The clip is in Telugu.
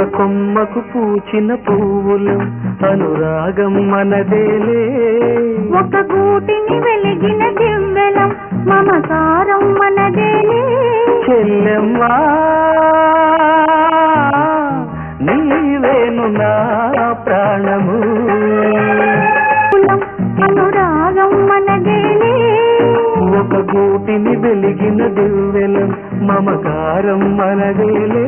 ఒక కొమ్మకు పూచిన పువ్వులం అనురాగం మనదేలే ఒక గూటిని వెలిగిన దివ్వెలం మమకారం మనదేలే చెల్లెమ్మా నీవేను నా ప్రాణము అనురాగం మనదేలే ఒక గూటిని వెలిగిన దివ్వెలం మమకారం మనదేలే